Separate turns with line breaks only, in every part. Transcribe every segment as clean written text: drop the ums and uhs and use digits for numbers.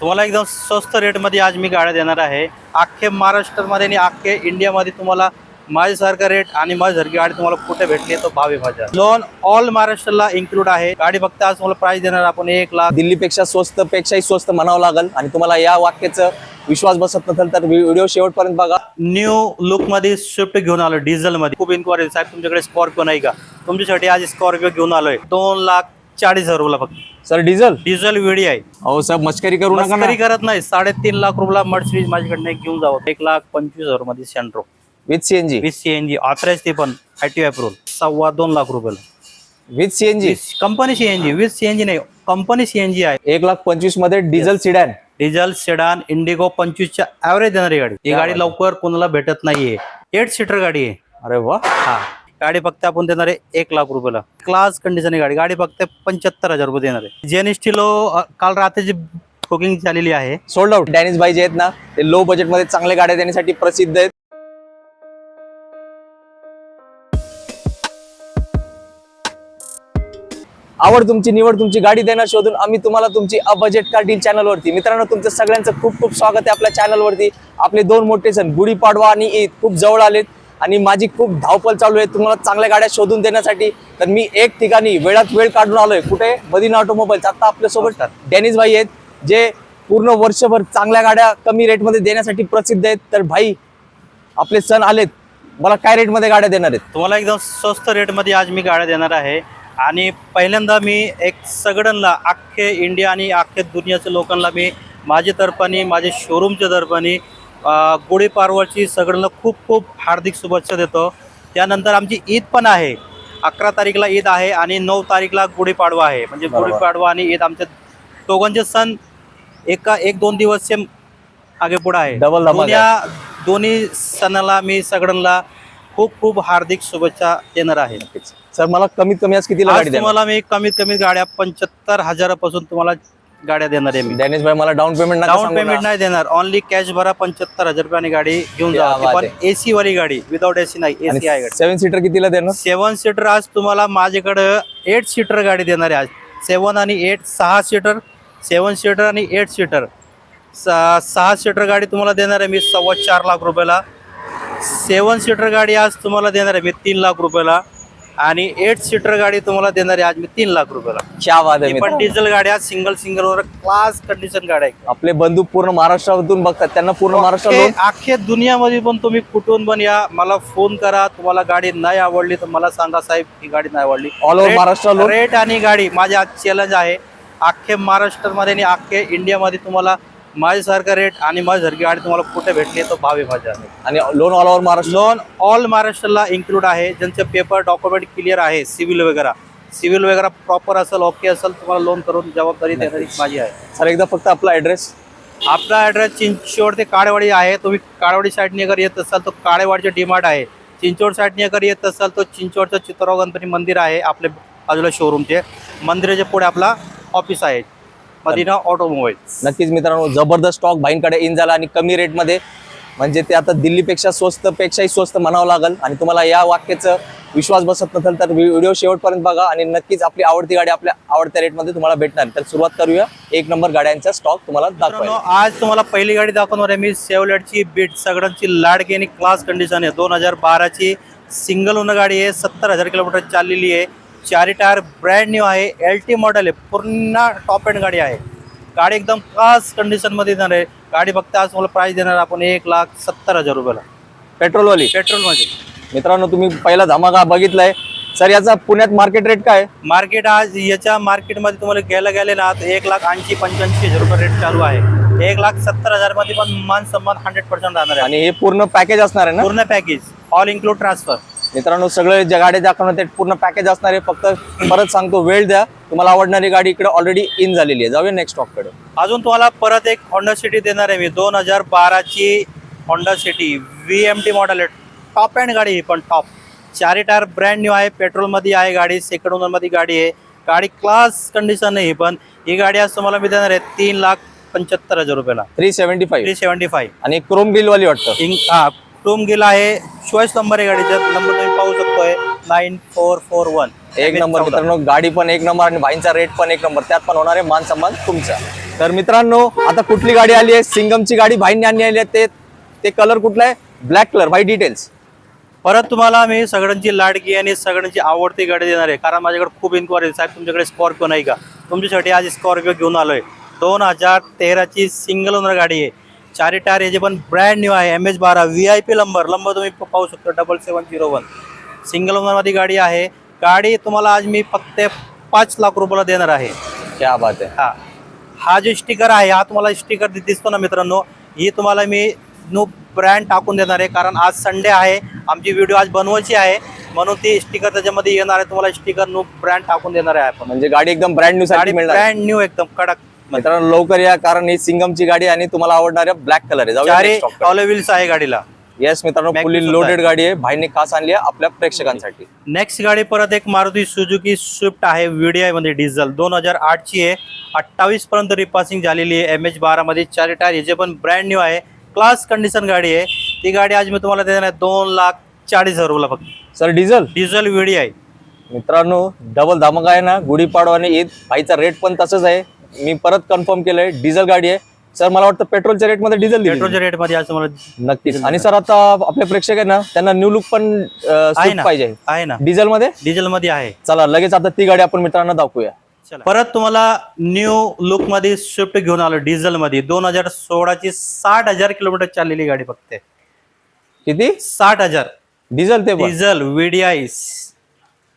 तुम्हाला एकदम स्वस्त रेटमध्ये आज मी गाड्या देणार आहे. अख्खे महाराष्ट्रामध्ये आणि अख्खे इंडियामध्ये तुम्हाला माझ्यासारखा रेट आणि माझ्यासारखी गाडी तुम्हाला कुठे भेटली तो भाव आहे माझ्या. लोन ऑल महाराष्ट्राला इन्क्लूड आहे. गाडी फक्त आज तुम्हाला प्राइस देणार आपण 1,00,000.
दिल्लीपेक्षा स्वस्त पेक्षाही स्वस्त म्हणावं लागेल. आणि तुम्हाला या वाक्याचं विश्वास बसत नसेल तर व्हिडिओ शेवटपर्यंत बघा.
न्यू लुक मध्ये स्विफ्ट घेऊन आलो डिझेल मध्ये. खूप इन्क्वायरी साहेब तुमच्याकडे स्कॉर्पिओ नाही का? तुमच्यासाठी आज स्कॉर्पिओ घेऊन आलोय 2,40,000 फक्त.
सर डिझेल
वेडी आहे.
अहो साहेब मस्करी करू नका ना.
मस्करी करत नाही. 3.5 लाख मर्सिडीज माझ्याकडनं घेऊन जावं. 1,25,000 मध्ये Santro
with CNG.
With CNG authorise ते पण IT approval. 2.25 lakh
with CNG.
Company CNG with CNG नाही, कंपनी सीएनजी आहे.
1,25,000 मध्ये diesel sedan.
Diesel sedan Indigo 25च्या ऍव्हरेज देणारी गाडी. ही गाडी लवकर कोणाला भेटत नाहीये. 8 सीटर गाडी आहे.
अरे वा.
हा गाडी फक्त आपण देणार आहे 1,00,000 क्लास कंडिशन गाडी. गाडी फक्त 75,000 रुपये देणार आहे. जेनिस्टिलो काल रात्रीची बुकिंग झालेली आहे.
Sold out. डॅनिश भाई जे आहेत ना ते लो बजेट मध्ये चांगल्या गाड्या देण्यासाठी प्रसिद्ध आहेत. आवड तुमची निवड तुमची गाडी देणार शोधून आम्ही तुम्हाला तुमची a budget car deal channel वरती. मित्रांनो तुमचं सगळ्यांचं खूप खूप स्वागत आहे आपल्या चॅनल वरती. आपले 2 मोठे सण गुढीपाडवा आणि ईद खूप जवळ आलेत आणि माझी खूप धावपळ चालू आहे तुम्हाला चांगल्या गाड्या शोधून देण्यासाठी. तर मी एक ठिकाणी वेळात वेळ काढून आलोय. कुठे? मदीना ऑटोमोबाईल्स. आता आपल्या सोबत डॅनिश भाई आहेत जे पूर्ण वर्षभर चांगल्या गाड्या कमी रेटमध्ये देण्यासाठी प्रसिद्ध आहेत. तर भाई आपले सण आलेत, मला काय रेटमध्ये गाड्या देणार आहेत?
तुम्हाला एकदम स्वस्त रेटमध्ये आज मी गाड्या देणार आहे. आणि पहिल्यांदा मी एक सगळ्यांना अख्खे इंडिया आणि अख्खे दुनियाच्या लोकांना मी माझ्या तर्फाने माझे शोरूमच्या तर्फाने गुढीपाडवाची सगळ्यांना खूप खूप हार्दिक शुभेच्छा देतो. त्यानंतर आमची ईद पण आहे. 11 तारीखला ईद आहे आणि 9 तारीखला गुढीपाडवा आहे. म्हणजे गुढीपाडवा आणि ईद आमच्या दोघांचे सण 1-2 दिवस आगे पुढे आहे. दोन्ही सणाला मी सगळ्यांना खूप खूप हार्दिक शुभेच्छा देणार आहे.
सर मला कमीत कमी आज कितीला गाडी देणार?
तुम्हाला मी कमीत कमी गाड्या 75,000 पासून तुम्हाला गाड्या देणार आहे मी.
डॅनिश भाई मला डाऊन पेमेंट
नाही देणार. ओनली कॅश भरा. 75,000 रुपयाने गाडी घेऊन जा. पण एसी वाली गाडी, विदाउट एसी नाही. एसी आहे गाडी.
7 सीटर कितीला देणार?
7 सीटर आज तुम्हाला माझ्याकडे 8 सीटर गाडी देणार आहे आज. 7 आणि 8 6 सीटर. 7 सीटर आणि 8 सीटर 6 सीटर गाडी तुम्हाला देणार आहे मी 4.25 लाख रुपयाला. 7 सीटर गाडी आज तुम्हाला देणार आहे मी 3 लाख रुपयाला. आणि 8 सीटर गाडी तुम्हाला देणार आहे आज मी 3 लाख रुपयाला.
क्या बात आहे.
पण डिझेल गाड्या सिंगल वर क्लास कंडिशन गाड्या आहे.
आपले बंधू पूर्ण महाराष्ट्रातून बघतात, त्यांना पूर्ण महाराष्ट्र
अख्ख्या दुनियामध्ये पण तुम्ही कुठून पण या, मला फोन करा. तुम्हाला गाडी नाही आवडली तर मला सांगा साहेब ही गाडी नाही आवडली.
ऑल ओव्हर महाराष्ट्र
रेट आणि गाडी माझे आज चॅलेंज आहे. अख्खे महाराष्ट्रामध्ये आणि अख्खे इंडियामध्ये तुम्हाला माझ्यासारखा रेट आणि माझ्यासारखी गाडी तुम्हाला कुठे भेटली तो भाव आहे माझ्या.
आणि loan all over Maharashtra.
Loan all महाराष्ट्राला इन्क्लूड आहे. ज्यांचे पेपर डॉक्युमेंट क्लिअर आहे, सिव्हिल वगैरे प्रॉपर असेल, ओके असेल, तुम्हाला लोन करून जबाबदारी देणारी माझी आहे.
सर एकदा फक्त आपला ऍड्रेस.
आपला ऍड्रेस चिंचवड ते काळेवाडी आहे. तुम्ही काळेवाडी साईडने अगर येत असाल तर काळेवाडीचे डीमार्ट आहे. चिंचवड साईडने अगर येत असाल तर चिंचवडचं चित्रराव गणपती मंदिर आहे आपल्या बाजूला शोरूमचे. मंदिराच्या पुढे आपला ऑफिस आहे मदीना ऑटोमोबाईल्स.
नक्कीच मित्रांनो जबरदस्त स्टॉक भाईंकडे इन झाला आणि कमी रेटमध्ये. म्हणजे ते आता दिल्लीपेक्षा पेक्षाही स्वस्त म्हणावं लागेल. आणि तुम्हाला या वाक्याचं विश्वास बसत नसेल तर व्हिडिओ शेवटपर्यंत बघा आणि नक्कीच आपली आवडती गाडी आपल्या आवडत्या रेटमध्ये तुम्हाला भेटणार. तर सुरुवात करूया 1 नंबर गाड्यांचा स्टॉक तुम्हाला दाखवा.
आज तुम्हाला पहिली गाडी दाखवणार आहे मी सेवलेटची बीट. सगळ्यांची लाडकी आणि क्लास कंडिशन आहे. 2012ची सिंगल ओनर गाडी आहे. 70,000 किलोमीटर चाललेली आहे. 4 टायर ब्रँड न्यू आहे. LT मॉडेल आहे. पूर्ण टॉप एंड गाडी आहे. गाडी एकदम क्लास कंडिशन मध्ये देणार आहे. गाडी फक्त आज मला प्राइस देणार आपण 1,70,000 रुपयाला.
पेट्रोलवाली.
पेट्रोलमध्ये.
मित्रांनो तुम्ही पहिला धमाका बघितलाय. सर याचा पुण्यात मार्केट रेट काय?
मार्केट आज याच्या मार्केटमध्ये तुम्हाला गेले ना 1,80,000-85,000 रुपये रेट चालू आहे. 1,70,000 मध्ये पण मान सन्मान 100% राहणार आहे.
आणि हे पूर्ण पॅकेज असणार आहे ना?
पूर्ण पॅकेज ऑल इन्क्लूड ट्रान्सफर.
मित्रांनो सगळे ज्या गाड्या दाखवणार ते पूर्ण पॅकेज असणार आहे. फक्त परत सांगतो वेळ द्या. तुम्हाला आवडणारी गाडी इकडे ऑलरेडी इन झालेली आहे. जाऊया नेक्स्ट स्टॉक कडे.
अजून तुम्हाला परत एक होंडा सिटी देणार आहे मी. 2012ची होंडा सिटी VMT मॉडेल आहे. टॉप एंड गाडी पण टॉप. 4 टायर ब्रँड न्यू आहे. पेट्रोल मध्ये आहे गाडी. सेकंड ओनर मध्ये गाडी आहे. गाडी क्लास कंडिशन आहे. पण ही गाडी आज तुम्हाला मी देणार आहे 3,75,000 रुपयाला.
375. आणि क्रोम ग्रिल वाली वाटतं.
क्रोम ग्रिल आहे. चॉईस नंबर आहे गाडीचा. नंबर तुम्ही पाहू शकतोय 9441.
एक नंबर मित्रांनो. गाडी पण एक नंबर आणि भाईंचा रेट पण एक नंबर. त्यात पण होणार आहे मान सन्मान तुमचा. तर मित्रांनो आता कुठली गाडी आली आहे, सिंगमची गाडी भाईंनी आणली आहे. ते कलर कुठला आहे? Black colour. भाई डिटेल्स.
परत तुम्हाला मी सगळ्यांची लाडकी आणि सगळ्यांची आवडती गाडी देणार आहे, कारण माझ्याकडे खूप इन्क्वायरी. साहेब तुमच्याकडे स्कॉर्पिओ नाही का? तुमच्यासाठी आज स्कॉर्पिओ घेऊन आलोय. 2013ची सिंगल ओनर गाडी आहे. 4 टायर याचे पण ब्रँड न्यू आहे. MH12 VIP नंबर तुम्ही पाहू शकता 7701. सिंगल ओनरमध्ये गाडी आहे. गाडी तुम्हाला आज मी फक्त 5 लाख रुपयाला देणार आहे.
क्या बात आहे.
हा जो स्टिकर आहे, हा तुम्हाला स्टिकर दिसतो ना मित्रांनो, ही तुम्हाला मी न्यू ब्रँड टाकून देणार आहे, कारण आज संडे आहे. आमची व्हिडिओ आज बनवायची आहे, म्हणून ती स्टिकर त्याच्यामध्ये येणार आहे. तुम्हाला स्टिकर न्यू ब्रँड टाकून देणार आहे आपण.
म्हणजे गाडी एकदम ब्रँड न्यू साठी मिळणार.
ब्रँड न्यू एकदम कडक.
मित्रांनो लवकर या, कारण ही सिंगमची गाडी आणि तुम्हाला आवडणाऱ्या ब्लॅक कलर आहे.
चारी ऑल व्हील्स आहे गाडीला.
येस मित्रांनो, फुली लोडेड गाडी आहे. भाईने खास आणली आहे आपल्या प्रेक्षकांसाठी.
नेक्स्ट गाडी परत एक मारुती सुझुकी स्विफ्ट आहे. VDI मध्ये डिझेल 2008ची आहे. 28 पर्यंत रिपासिंग झालेली आहे. MH12 मध्ये 4 टायर याचे पण ब्रँड न्यू आहे. क्लास कंडिशन गाडी आहे. ती गाडी आज मी तुम्हाला देणार आहे 2,40,000 रुपयाला फक्त.
Sir
diesel VDI.
मित्रांनो डबल धमाका आहे ना, गुढीपाडवा आणि ईद. भाईचा रेट पण तसंच आहे. मी परत कन्फर्म केलंय. डिझेल गाडी आहे. सर मला वाटतं पेट्रोलच्या रेट मध्ये डिझेल
पेट्रोलच्या रेट मध्ये आज तुम्हाला
नक्कीच. आणि सर आता आपले प्रेक्षक आहे ना, त्यांना न्यू लुक पण पाहिजे
आहे ना.
डिझेल मध्ये
आहे.
चला लगेच आता ती गाडी आपण मित्रांना दाखवूया.
परत तुम्हाला न्यू लुक मध्ये स्विफ्ट घेऊन आलो डिझेल मध्ये. 2016ची 60,000 किलोमीटर चाललेली गाडी फक्त.
किती?
60,000.
डिझेल. ते
डिझेल VDI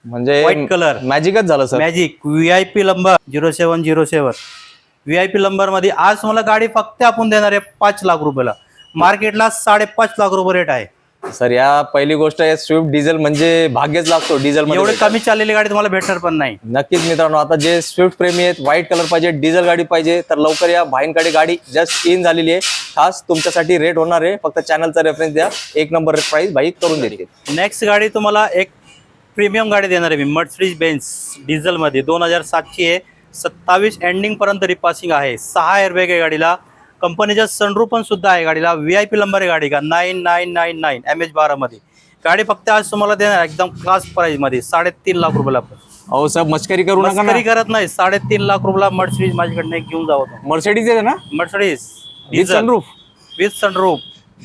म्हणजे
व्हाईट कलर.
मॅजिकच झालं sir.
Magic VIP number 0707. VIP number मध्ये आज तुम्हाला गाडी फक्त आपण देणार आहे 5 लाख रुपयाला. मार्केटला 5.5 लाख रुपये रेट आहे.
सर या पहिली गोष्ट आहे, स्विफ्ट डिझेल म्हणजे भाग्यच लागतो. डिझेल मध्ये
एवढे कमी चाललेली गाडी तुम्हाला भेटणार पण नाही.
नक्कीच मित्रांनो, आता जे स्विफ्ट प्रेमी आहेत, व्हाईट कलर पाहिजे, डिझेल गाडी पाहिजे, तर लवकर या. भाईंकडे गाडी जस्ट इन झालेली आहे. खास तुमच्यासाठी रेट होणार आहे. फक्त चॅनलचा रेफरन्स द्या, 1 नंबर प्राइस भाई करून देतील.
नेक्स्ट गाडी तुम्हाला एक प्रीमियम गाडी देणार आहे मी. मर्सिडीज बेन्झ डिझेल मध्ये 2007ची आहे. 27 एंडिंग पर्यंत रिपासिंग आहे. 6 एअरबॅग आहे गाडीला. कंपनीचा सनरूफ पण सुद्धा आहे गाडीला. VIP नंबर आहे गाडी का 9999 MH12 मध्ये. गाडी फक्त आज तुम्हाला देणार एकदम क्लास प्राइस मध्ये 3.5 लाख रुपयाला.
अहो सर मस्करी करू नका.
मस्करी करत नाही. 3.5 लाख रुपयाला मर्सिडीज माझ्याकडनं घेऊन जावं.
मर्सिडीज आहे ना,
मर्सिडीज
सनरूफ.
With sunroof.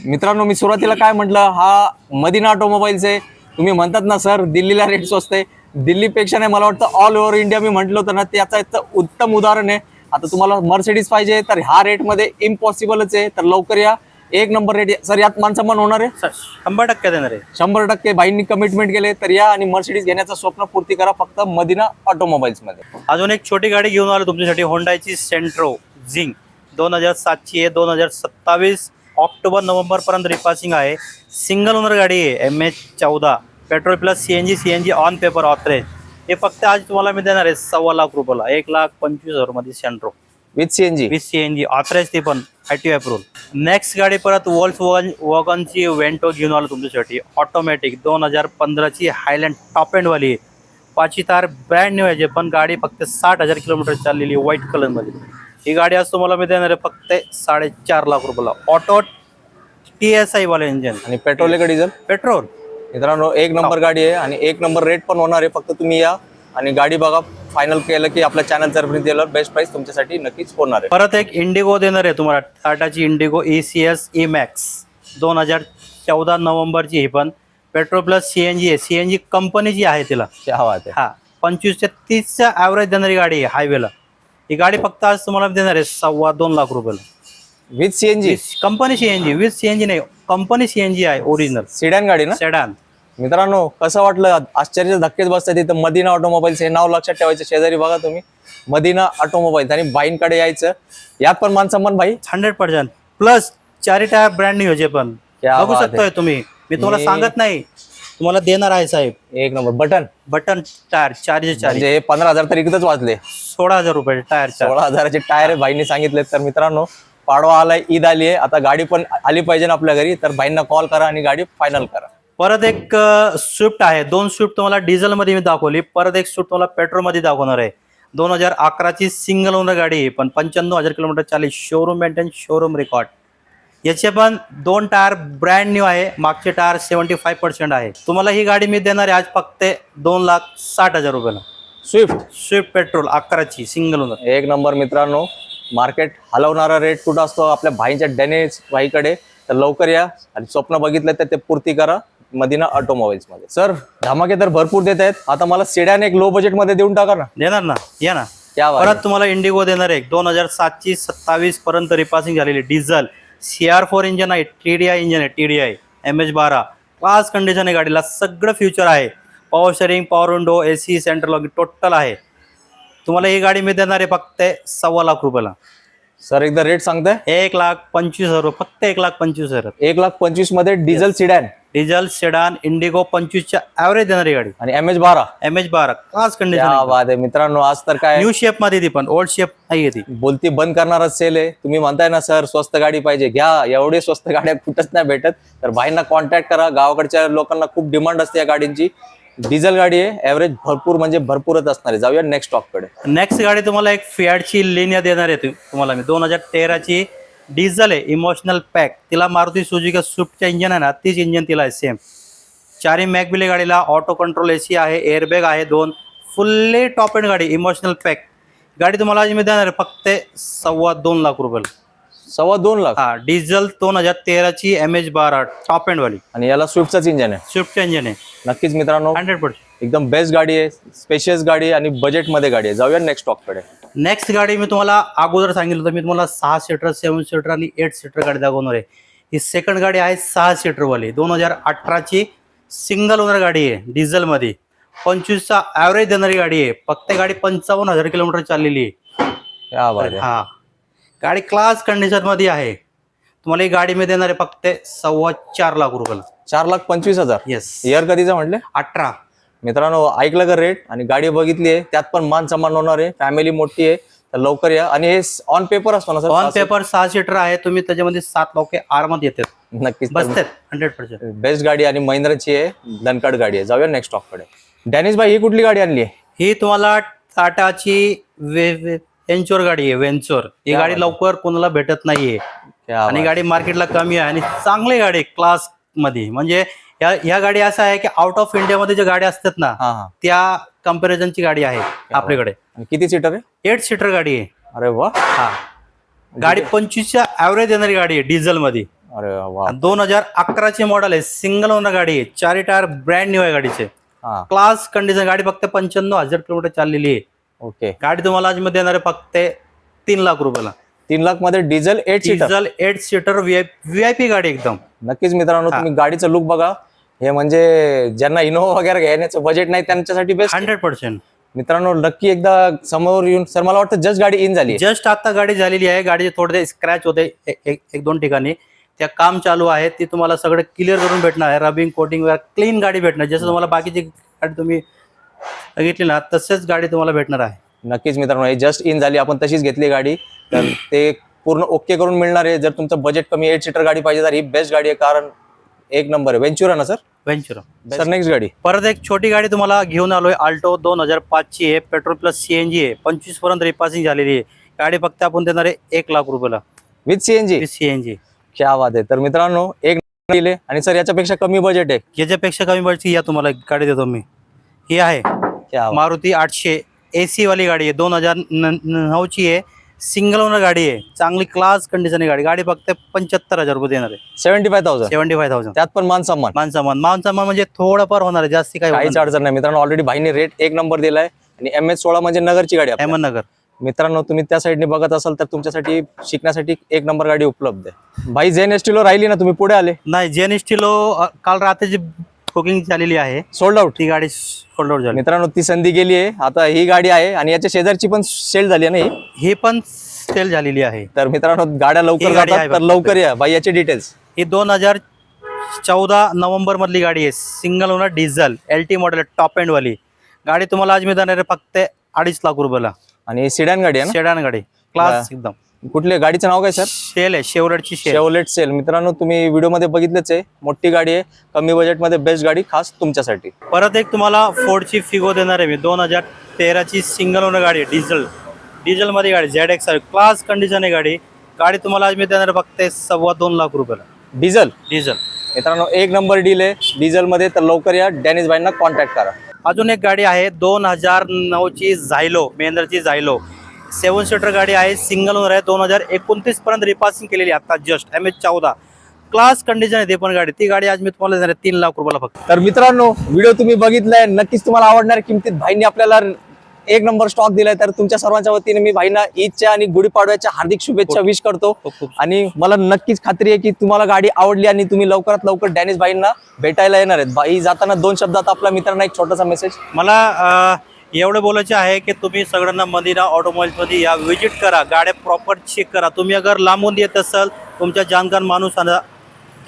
मित्रांनो मी सुरुवातीला काय म्हटलं, हा मदिना ऑटोमोबाईल्स आहे. तुम्ही म्हणतात ना सर दिल्लीला रेट स्वस्त आहे. दिल्लीपेक्षा नाही, मला वाटतं ऑल ओव्हर इंडिया मी म्हटलं होतं ना, त्याचं उत्तम उदाहरण आहे. आता तुम्हाला मर्सिडीज पाहिजे तर ह्या रेटमध्ये इम्पॉसिबलच आहे. तर लवकर या. 1 नंबर रेट. सर यात मानसन्मान होणार आहे.
100% देणार आहे.
100% बाईंनी कमिटमेंट केले. तर या आणि मर्सिडीज घेण्याचं स्वप्न पूर्ती करा फक्त मदिना ऑटोमोबाईल्स मध्ये.
अजून एक छोटी गाडी घेऊन आलो तुमच्यासाठी. होंडाची सेंट्रो झिंग 2007ची आहे. 2027 ऑक्टोबर-नोव्हेंबर पर्यंत रिपासिंग आहे. सिंगल ओनर गाडी आहे. MH14 petrol plus CNG on paper authorise. हे फक्त आज तुम्हाला मी देणार आहे 1.25 लाख रुपयाला. 1,25,000 मध्ये सेंट्रो
विथ CNG
ऑथराइज, ते पण ITO अप्रूव्हल. नेक्स्ट गाडी परत वॉगनची वेंटो घेऊन आलो तुमच्यासाठी. ऑटोमॅटिक 2015ची हायलँड टॉप एंड वाली आहे. 5 तार ब्रँड न्यू आहे. पण गाडी फक्त 60,000 किलोमीटर चाललेली आहे व्हाईट कलर मध्ये. ही गाडी आज तुम्हाला मी देणार आहे फक्त 4.5 लाख रुपयाला. ऑटो TSI वाले इंजन. आणि
पेट्रोल का डिझेल?
पेट्रोल.
मित्रांनो 1 नंबर गाडी आहे आणि 1 नंबर रेट पण होणार आहे. फक्त तुम्ही या आणि गाडी बघा. फायनल केलं की आपल्या चॅनलचा रेफरन्स दिल्यावर बेस्ट प्राइस तुमच्यासाठी नक्कीच होणार आहे.
परत एक इंडिगो देणार आहे तुम्हाला. टाटाची इंडिगो ECS E-Max 2014 नोव्हेंबरची. ही पण पेट्रोल प्लस CNG आहे. CNG कंपनीची आहे तिला.
क्या बात आहे.
25 ते 30चा ॲव्हरेज देणारी गाडी आहे हायवेला. ही गाडी फक्त आज तुम्हाला देणार आहे 2.25 लाख रुपयाला.
With CNG.
Company CNG. With CNG नाही, कंपनी CNG आहे ओरिजिनल.
सिडॅन गाडी ना.
सेडान.
मित्रांनो कसं वाटलं? आश्चर्याचे धक्केच बसतात. इथं मदिना ऑटोमोबाईल्स हे नाव लक्षात ठेवायचं. शेजारी बघा तुम्ही मदिना ऑटोमोबाईल्स आणि बाईंकडे यायचं. यात पण मानसन्मान भाई
100% प्लस 4 टायर ब्रँड न्यू आहे. पण बघू शकतोय तुम्ही. मी तुम्हाला सांगत नाही, तुम्हाला देणार आहे साहेब.
1 नंबर बटन
टायर 4
म्हणजे 15,000 तर इकतच वाचले.
16,000 रुपये टायर.
16,000चे टायर भाईंनी सांगितले. तर मित्रांनो पाडवा आलाय, ईद आली आहे. आता गाडी पण आली पाहिजे ना आपल्या घरी. तर भाईंना कॉल करा आणि गाडी फायनल करा.
परत एक स्विफ्ट आहे. 2 स्विफ्ट तुम्हाला डिझेल मध्ये मी दाखवली. परत एक स्विफ्ट तुम्हाला पेट्रोल मध्ये दाखवणार आहे. 2011ची सिंगल ओनर गाडी आहे. पण 95,000 किलोमीटर चालली. Showroom maintain, showroom record. याचे पण 2 टायर ब्रँड न्यू आहे. मागचे टायर 75% आहे. तुम्हाला ही गाडी मी देणार आहे आज फक्त 2,60,000 रुपयाला.
स्विफ्ट
पेट्रोल 11ची सिंगल ओनर.
1 नंबर मित्रांनो. मार्केट हलवणारा रेट कुठं असतो आपल्या भाईंच्या डॅनिश भाईकडे. तर लवकर या आणि स्वप्न बघितलं तर ते पूर्ती करा मदिना ऑटोमोबाईल्स मध्ये. सर धमाके तर भरपूर देत आहेत, आता मला सेडान एक लो बजेट मध्ये देऊन टाका ना.
देणार ना, या ना.
क्या बात आहे.
परत तुम्हाला इंडिगो देणार आहे 2007ची 27 पर्यंत रिपासिंग झालेली डिझेल CR4 इंजन आहे, TDI इंजन आहे, TDI MH12 क्लास कंडिशन आहे. गाडीला सगळं फ्युचर आहे, power sharing, power window, AC, central locking total आहे. तुम्हाला ही गाडी मी देणार आहे फक्त 1.25 लाख रुपयाला.
सर एकदा रेट सांगताय.
1,25,000 रुपये, फक्त 1,25,000.
1,25,000 मध्ये diesel sedan
diesel sedan Indigo 25च्या ॲव्हरेज देणारी गाडी.
आणि MH12
MH12 क्लास
क्या
कंडिशन,
बात आहे मित्रांनो. आज तर काय
न्यू शेप मध्ये ती पण ओल्ड शेप नाहीये ती.
बोलती बंद करणारा सेल आहे. तुम्ही म्हणताय ना सर स्वस्त गाडी पाहिजे, घ्या. एवढे स्वस्त गाड्या कुठंच नाही भेटत. तर भाईंना कॉन्टॅक्ट करा. गावाकडच्या लोकांना खूप डिमांड असते या गाडींची. डिझेल गाडी आहे, ॲव्हरेज भरपूर म्हणजे भरपूरच असणार आहे. जाऊया नेक्स्ट स्टॉक कडे.
नेक्स्ट गाडी तुम्हाला एक फियाटची लिनिया देणार आहे तुम्हाला मी. 2013ची डिझेल आहे, इमोशनल पॅक. तिला मारुती सुझुकी स्विफ्टच्या इंजन आहे ना, तीच इंजन तिला आहे सेम. 4 मॅकबिले गाडीला, ऑटो कंट्रोल AC आहे, एअरबॅग आहे 2, फुल्ली टॉप एंड गाडी, इमोशनल पॅक. गाडी तुम्हाला आज मी देणार आहे फक्त 2.25 लाख रुपयाला.
2.25 लाख.
हा, डिझेल 2013ची MH12 टॉप एंड वाली
आणि याला स्विफ्टचाच इंजन आहे.
स्विफ्टचं इंजन आहे.
नक्कीच मित्रांनो
100%.
एकदम बेस्ट गाडी आहे, स्पेशियस गाडी आहे आणि बजेट मध्ये गाडी आहे. जाऊया नेक्स्ट स्टॉक कडे.
नेक्स्ट गाडी मी तुम्हाला अगोदर सांगितलं होतं, मी तुम्हाला 6 सीटर, 7 सीटर आणि 8 सीटर गाडी दाखवणार आहे. ही सेकंड गाडी आहे 6 सीटर वाली. 2018ची सिंगल ओनर गाडी आहे, डिझेल मध्ये 25चा ॲव्हरेज देणारी गाडी आहे. फक्त गाडी 55,000 किलोमीटर चाललेली आहे.
क्या बात आहे.
हा, गाडी क्लास कंडिशन मध्ये आहे. तुम्हाला ही गाडी मी देणार आहे फक्त 4.25 लाख रुपयाला.
4,25,000.
येस.
इयर कधीचा म्हटले
18.
मित्रांनो ऐकलं का रेट आणि गाडी बघितली आहे, त्यात पण मान सन्मान होणार आहे. फॅमिली मोठी आहे तर लवकर या. आणि हे ऑन पेपर असतो ना सर?
ऑन पेपर 6 सीटर आहे. तुम्ही त्याच्यामध्ये 7 लोक आरामात येतात,
नक्कीच
बसतात. 100%.
बेस्ट गाडी आणि महिंद्राची आहे, दणकट गाडी आहे. जाऊया नेक्स्ट स्टॉक कडे. डॅनिश भाई ही कुठली गाडी आणली आहे?
ही तुम्हाला टाटाची वेंचर गाडी आहे, वेंचर. ही गाडी लवकर कोणाला भेटत नाहीये आणि गाडी मार्केटला कमी आहे आणि चांगली गाडी क्लास मध्ये. म्हणजे ह्या गाडी असं आहे की आउट ऑफ इंडिया मध्ये ज्या गाड्या असतात ना, त्या कंपॅरिझनची गाडी आहे आपल्याकडे.
किती सीटर आहे?
8 सीटर गाडी आहे.
अरे वा.
हा, गाडी 25च्या ॲव्हरेज देणारी गाडी आहे डिझेल मध्ये.
अरे वा.
2011ची मॉडेल आहे, सिंगल ओनर गाडी आहे, 4 टायर ब्रँड न्यू आहे गाडीचे. क्लास कंडिशन गाडी, फक्त 95,000 किलोमीटर चाललेली आहे.
ओके.
गाडी तुम्हाला आज मध्ये देणार आहे फक्त 3 लाख रुपयाला.
3 लाख मध्ये diesel 8 seater.
Diesel 8 seater VIP गाडी एकदम.
नक्कीच मित्रांनो तुम्ही गाडीचं लुक बघा. हे म्हणजे ज्यांना इनोव्हा वगैरे घेण्याचं बजेट नाही त्यांच्यासाठी बेस्ट.
100%.
मित्रांनो नक्की एकदा समोर येऊन. सर मला वाटतं जस्ट गाडी इन झाली.
जस्ट आता गाडी झालेली आहे. गाडीचे थोडे स्क्रॅच होते एक 2 ठिकाणी, त्या काम चालू आहे. ती तुम्हाला सगळं क्लिअर करून भेटणार आहे. रबिंग, कोटिंग वगैरे क्लीन गाडी भेटणार. जसं तुम्हाला बाकीची गाडी तुम्ही घेतली ना तसेच गाडी तुम्हाला भेटणार आहे.
नक्कीच मित्रांनो हे जस्ट इन झाली, आपण तशीच घेतली गाडी. तर ते पूर्ण ओके करून मिळणार आहे. जर तुमचं बजेट कमी 8 सीटर गाडी पाहिजे तर ही बेस्ट गाडी आहे, कारण एक नंबर आहे. वेंचुरा ना सर?
वेंचुरा.
सर नेक्स्ट गाडी.
परत एक छोटी गाडी तुम्हाला घेऊन आलोय. आल्टो 2005ची आहे, पेट्रोल प्लस CNG आहे, 25 पर्यंत रिपासिंग झालेली आहे. गाडी फक्त आपण देणार आहे 1 लाख रुपयाला
विथ
CNG.
क्या बात आहे. तर मित्रांनो एक दिले. आणि सर याच्यापेक्षा कमी बजेट आहे?
याच्यापेक्षा कमी बजेटची या तुम्हाला गाडी देतो मी. ही आहे मारुती 800 AC वाली गाडी आहे, 2009ची आहे, सिंगल ओनर गाडी आहे, चांगली क्लास कंडिशन आहे गाडी. गाडी फक्त 75,000 रुपये देणार आहे. 75,000.
त्यात पण मान सन्मान
म्हणजे थोडंफार होणार आहे, जास्ती
काहीच अडचण नाही. मित्रांनो ऑलरेडी भाईने रेट 1 नंबर दिलाय. आणि MH16 म्हणजे नगरची गाडी,
अहमदनगर.
मित्रांनो तुम्ही त्या साईडने बघत असाल तर तुमच्यासाठी शिकण्यासाठी 1 नंबर गाडी उपलब्ध आहे. भाई जेन एस्टिलो राहिली ना, तुम्ही पुढे आले?
नाही, जेन एस्टिलो काल रात्रीची बुकिंग झालेली आहे,
सोल्ड आउट.
ती गाडी सोल्ड आउट झाली.
मित्रांनो ती संधी गेली आहे. आता ही गाडी आहे आणि याच्या शेजारची पण सेल झाली आहे ना,
ही पण सेल झालेली आहे.
तर मित्रांनो गाड्या लवकर जातात तर लवकर या. भाई याचे डिटेल्स.
ही 2014 नोव्हेंबर मधली गाडी आहे, single owner diesel LT model top end वाली. गाडी तुम्हाला आज मी देणार आहे फक्त 2.5 लाख रुपयाला.
आणि सिडॅन गाडी आहे ना?
सेडान गाडी क्लास एकदम.
कुठल्या गाडीचं नाव काय सर?
शेल आहे, शेवलेटची
शेवलेट सेल. मित्रांनो तुम्ही व्हिडिओ मध्ये बघितलंच आहे, मोठी गाडी आहे, कमी बजेट मध्ये बेस्ट गाडी खास तुमच्यासाठी.
परत एक तुम्हाला फोर्डची फिगो देणार आहे मी. 2013ची सिंगल ओनर गाडी आहे, डिझेल मध्ये गाडी, ZX क्लास कंडिशन आहे गाडी. गाडी तुम्हाला आज मी देणार आहे फक्त 2.25 लाख रुपयाला.
डिझेल.
मित्रांनो
1 नंबर डील आहे डिझेल मध्ये, तर लवकर या. डॅनिश भाईंना कॉन्टॅक्ट करा.
अजून एक गाडी आहे 2009ची झायलो, महिंद्राची झायलो. 7 सीटर गाडी आहे, सिंगल ओनर आहे, 2029 पर्यंत रिपासिंग केलेली आहे आता जस्ट MH14 क्लास कंडिशन आहे ते पण गाडी. ती गाडी आज मी तुम्हाला देणार आहे 3 लाख रुपयाला फक्त.
तर मित्रांनो, व्हिडिओ तुम्ही बघितलाय, नक्कीच तुम्हाला आवडणार किमतीत भाईंनी आपल्याला एक नंबर स्टॉक दिलाय. तर तुमच्या सर्वांच्या वतीने मी भाईंना ईदच्या आणि गुढीपाडव्याच्या हार्दिक शुभेच्छा विश करतो.
खूप
आणि मला नक्कीच खात्री आहे की तुम्हाला गाडी आवडली आणि तुम्ही लवकरात लवकर डॅनिश भाईंना भेटायला येणार आहेत. भाई जाताना 2 शब्दात आपल्या मित्रांना एक छोटासा मेसेज.
मला एवढं बोलायचे आहे की तुम्ही सगळ्यांना मदिना ऑटोमोबाईल्समध्ये या, व्हिजिट करा, गाड्या प्रॉपर चेक करा. तुम्ही अगर लांबून येत असाल, तुमच्या जाणकार माणूस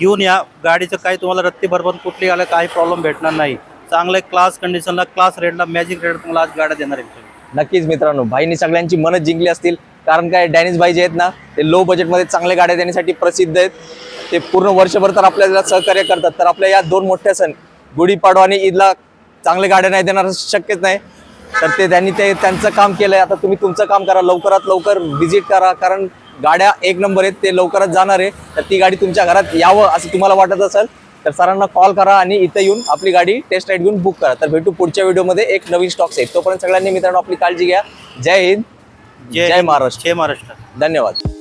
घेऊन या. गाडीचं काही तुम्हाला रत्ती भरभर कुठली आलं काही प्रॉब्लेम भेटणार नाही. चांगलं क्लास कंडिशनला, क्लास रेटला, मॅजिक रेट तुम्हाला आज गाड्या देणार आहे.
नक्कीच मित्रांनो, भाईंनी सगळ्यांची मनं जिंकली असतील. कारण काय, डॅनिश भाई जे आहेत ना, ते लो बजेटमध्ये चांगल्या गाड्या देण्यासाठी प्रसिद्ध आहेत. ते पूर्ण वर्षभर तर आपल्याला सहकार्य करतात. तर आपल्या या 2 मोठ्या सण गुढीपाडवा आणि ईदला चांगल्या गाड्या नाही देणार शक्यच नाही. तर त्यांनी त्यांचं काम केलंय. आता तुम्ही तुमचं काम करा, लवकरात लवकर व्हिजिट करा. कारण गाड्या एक नंबर आहेत, ते लवकरच जाणार आहे. तर ती गाडी तुमच्या घरात यावं असं तुम्हाला वाटत असेल तर सरांना कॉल करा आणि इथे येऊन आपली गाडी टेस्ट राईड घेऊन बुक करा. तर भेटू पुढच्या व्हिडिओमध्ये एक नवीन स्टॉक्स आहे. तोपर्यंत सगळ्यांनी मित्रांनो आपली काळजी घ्या. जय हिंद, जय महाराष्ट्र.
जय महाराष्ट्र.
धन्यवाद.